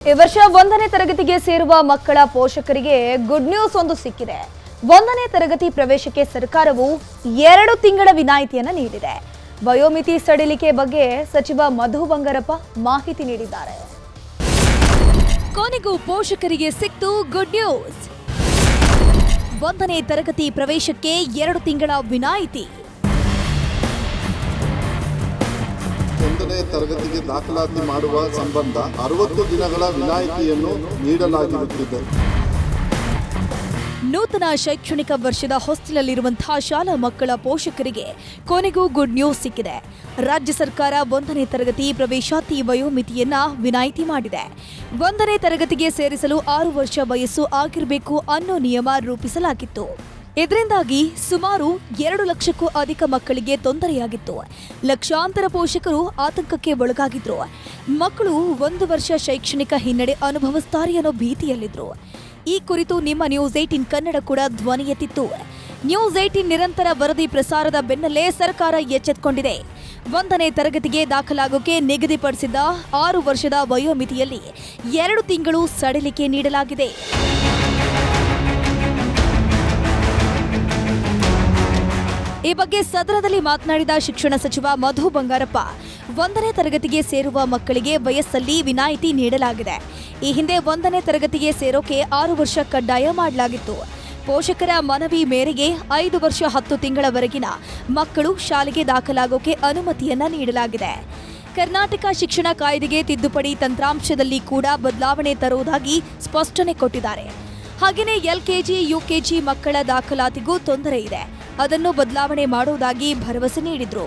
ಈ ವರ್ಷ 1ನೇ ತರಗತಿಗೆ ಸೇರುವ ಮಕ್ಕಳ ಪೋಷಕರಿಗೆ ಗುಡ್ ನ್ಯೂಸ್ ಒಂದು ಸಿಕ್ಕಿದೆ. 1ನೇ ತರಗತಿ ಪ್ರವೇಶಕ್ಕೆ ಸರ್ಕಾರವು 2 ತಿಂಗಳ ವಿನಾಯಿತಿಯನ್ನು ನೀಡಿದೆ. ವಯೋಮಿತಿ ಸಡಿಲಿಕೆ ಬಗ್ಗೆ ಸಚಿವ ಮಧು ಬಂಗಾರಪ್ಪ ಮಾಹಿತಿ ನೀಡಿದ್ದಾರೆ. ಕೊನೆಗೂ ಪೋಷಕರಿಗೆ ಸಿಕ್ತು ಗುಡ್ ನ್ಯೂಸ್. 1ನೇ ತರಗತಿ ಪ್ರವೇಶಕ್ಕೆ 2 ತಿಂಗಳ ವಿನಾಯಿತಿ. 1ನೇ ತರಗತಿಗೆ ದಾಖಲಾತಿ ಮಾಡುವ ಸಂಬಂಧ 60 ದಿನಗಳ ವಿನಾಯಿತಿಯನ್ನು ನೀಡಲಾಗಿರುತ್ತದೆ. ನೂತನ ಶೈಕ್ಷಣಿಕ ವರ್ಷದ ಹೊಸ್ತಿಲಲ್ಲಿರುವಂತಹ ಶಾಲಾ ಮಕ್ಕಳ ಪೋಷಕರಿಗೆ ಕೊನೆಗೂ ಗುಡ್ ನ್ಯೂಸ್ ಸಿಕ್ಕಿದೆ. ರಾಜ್ಯ ಸರ್ಕಾರ 1ನೇ ತರಗತಿ ಪ್ರವೇಶಾತಿ ವಯೋಮಿತಿಯನ್ನ ವಿನಾಯಿತಿ ಮಾಡಿದೆ. 1ನೇ ತರಗತಿಗೆ ಸೇರಿಸಲು 6 ವರ್ಷ ವಯಸ್ಸು ಆಗಿರಬೇಕು ಅನ್ನೋ ನಿಯಮ ರೂಪಿಸಲಾಗಿತ್ತು. ಇದರಿಂದಾಗಿ ಸುಮಾರು 2 ಲಕ್ಷಕ್ಕೂ ಅಧಿಕ ಮಕ್ಕಳಿಗೆ ತೊಂದರೆಯಾಗಿತ್ತು. ಲಕ್ಷಾಂತರ ಪೋಷಕರು ಆತಂಕಕ್ಕೆ ಒಳಗಾಗಿದ್ರು. ಮಕ್ಕಳು 1 ವರ್ಷ ಶೈಕ್ಷಣಿಕ ಹಿನ್ನಡೆ ಅನುಭವಿಸುತ್ತಾರೆ ಅನ್ನೋ ಭೀತಿಯಲ್ಲಿದ್ರು. ಈ ಕುರಿತು ನಿಮ್ಮ ನ್ಯೂಸ್ 18 ಕನ್ನಡ ಕೂಡ ಧ್ವನಿ ಎತ್ತಿತ್ತು. ನ್ಯೂಸ್ 18 ನಿರಂತರ ವರದಿ ಪ್ರಸಾರದ ಬೆನ್ನಲ್ಲೇ ಸರ್ಕಾರ ಎಚ್ಚೆತ್ತುಕೊಂಡಿದೆ. 1ನೇ ತರಗತಿಗೆ ದಾಖಲಾಗೋಕೆ ನಿಗದಿಪಡಿಸಿದ್ದ 6 ವರ್ಷದ ವಯೋಮಿತಿಯಲ್ಲಿ 2 ತಿಂಗಳು ಸಡಿಲಿಕೆ ನೀಡಲಾಗಿದೆ. ಈ ಬಗ್ಗೆ ಸದನದಲ್ಲಿ ಮಾತನಾಡಿದ ಶಿಕ್ಷಣ ಸಚಿವ ಮಧು ಬಂಗಾರಪ್ಪ, 1ನೇ ತರಗತಿಗೆ ಸೇರುವ ಮಕ್ಕಳಿಗೆ ವಯಸ್ಸಲ್ಲಿ ವಿನಾಯಿತಿ ನೀಡಲಾಗಿದೆ. ಈ ಹಿಂದೆ 1ನೇ ತರಗತಿಗೆ ಸೇರೋಕೆ 6 ವರ್ಷ ಕಡ್ಡಾಯ ಮಾಡಲಾಗಿತ್ತು. ಪೋಷಕರ ಮನವಿ ಮೇರೆಗೆ 5 ವರ್ಷ 10 ತಿಂಗಳವರೆಗಿನ ಮಕ್ಕಳು ಶಾಲೆಗೆ ದಾಖಲಾಗೋಕೆ ಅನುಮತಿಯನ್ನ ನೀಡಲಾಗಿದೆ. ಕರ್ನಾಟಕ ಶಿಕ್ಷಣ ಕಾಯ್ದೆಗೆ ತಿದ್ದುಪಡಿ ತಂತ್ರಾಂಶದಲ್ಲಿ ಕೂಡ ಬದಲಾವಣೆ ತರುವುದಾಗಿ ಸ್ಪಷ್ಟನೆ ಕೊಟ್ಟಿದ್ದಾರೆ. ಹಾಗೆಯೇ LKG, UKG ಮಕ್ಕಳ ದಾಖಲಾತಿಗೂ ತೊಂದರೆ ಇದೆ. ಅದನ್ನು ಬದಲಾವಣೆ ಮಾಡುವುದಾಗಿ ಭರವಸೆ ನೀಡಿದ್ರು.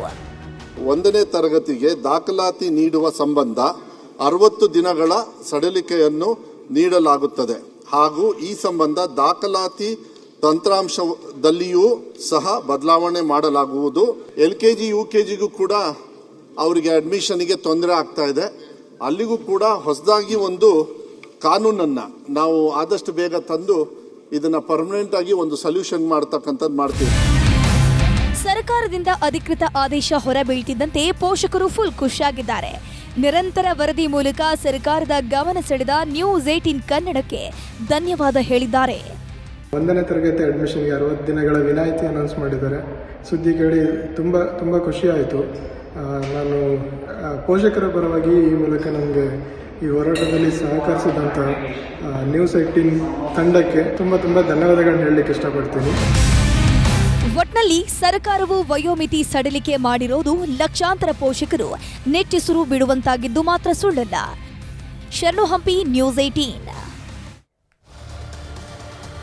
1ನೇ ತರಗತಿಗೆ ದಾಖಲಾತಿ ನೀಡುವ ಸಂಬಂಧ 60 ದಿನಗಳ ಸಡಿಲಿಕೆಯನ್ನು ನೀಡಲಾಗುತ್ತದೆ ಹಾಗೂ ಈ ಸಂಬಂಧ ದಾಖಲಾತಿ ತಂತ್ರಾಂಶದಲ್ಲಿಯೂ ಸಹ ಬದಲಾವಣೆ ಮಾಡಲಾಗುವುದು. LKG, UKGಗೂ ಕೂಡ ಅವರಿಗೆ ಅಡ್ಮಿಷನ್ಗೆ ತೊಂದರೆ ಆಗ್ತಾ ಇದೆ. ಅಲ್ಲಿಗೂ ಕೂಡ ಹೊಸದಾಗಿ ಒಂದು ಕಾನೂನನ್ನ ನಾವು ಆದಷ್ಟು ಬೇಗ ತಂದು ಇದನ್ನ ಪರ್ಮನೆಂಟ್ ಆಗಿ ಒಂದು ಸೊಲ್ಯೂಷನ್ ಮಾಡ್ತಕ್ಕಂಥದ್ದು ಮಾಡ್ತೀವಿ. ಸರ್ಕಾರದಿಂದ ಅಧಿಕೃತ ಆದೇಶ ಹೊರಬೀಳ್ತಿದ್ದಂತೆ ಪೋಷಕರು ಫುಲ್ ಖುಷಿಯಾಗಿದ್ದಾರೆ. ನಿರಂತರ ವರದಿ ಮೂಲಕ ಸರ್ಕಾರದ ಗಮನ ಸೆಳೆದ ನ್ಯೂಸ್ 18 ಕನ್ನಡಕ್ಕೆ ಧನ್ಯವಾದ ಹೇಳಿದ್ದಾರೆ. 1ನೇ ತರಗತಿ ಅಡ್ಮಿಷನ್ಗೆ 60 ದಿನಗಳ ವಿನಾಯಿತಿ ಅನೌನ್ಸ್ ಮಾಡಿದ್ದಾರೆ. ಸುದ್ದಿ ಕೇಳಿ ತುಂಬ ಖುಷಿ ಆಯಿತು. ನಾನು ಪೋಷಕರ ಪರವಾಗಿ ಈ ಮೂಲಕ ನನಗೆ ಈ ಹೋರಾಟದಲ್ಲಿ ಸಹಕರಿಸಿದಂಥ ನ್ಯೂಸ್ 18 ತಂಡಕ್ಕೆ ತುಂಬ ಧನ್ಯವಾದಗಳನ್ನ ಹೇಳಲಿಕ್ಕೆ ಇಷ್ಟಪಡ್ತೀನಿ. ಒಟ್ನಲ್ಲಿ ಸರ್ಕಾರವು ವಯೋಮಿತಿ ಸಡಿಲಿಕೆ ಮಾಡಿರೋದು ಲಕ್ಷಾಂತರ ಪೋಷಕರು ನೆಟ್ಟಿಸುರು ಬಿಡುವಂತಾಗಿದ್ದು ಮಾತ್ರ ಸುಳ್ಳಲ್ಲ. ಶರಣು ಹಂಪಿ, ನ್ಯೂಸ್ 18.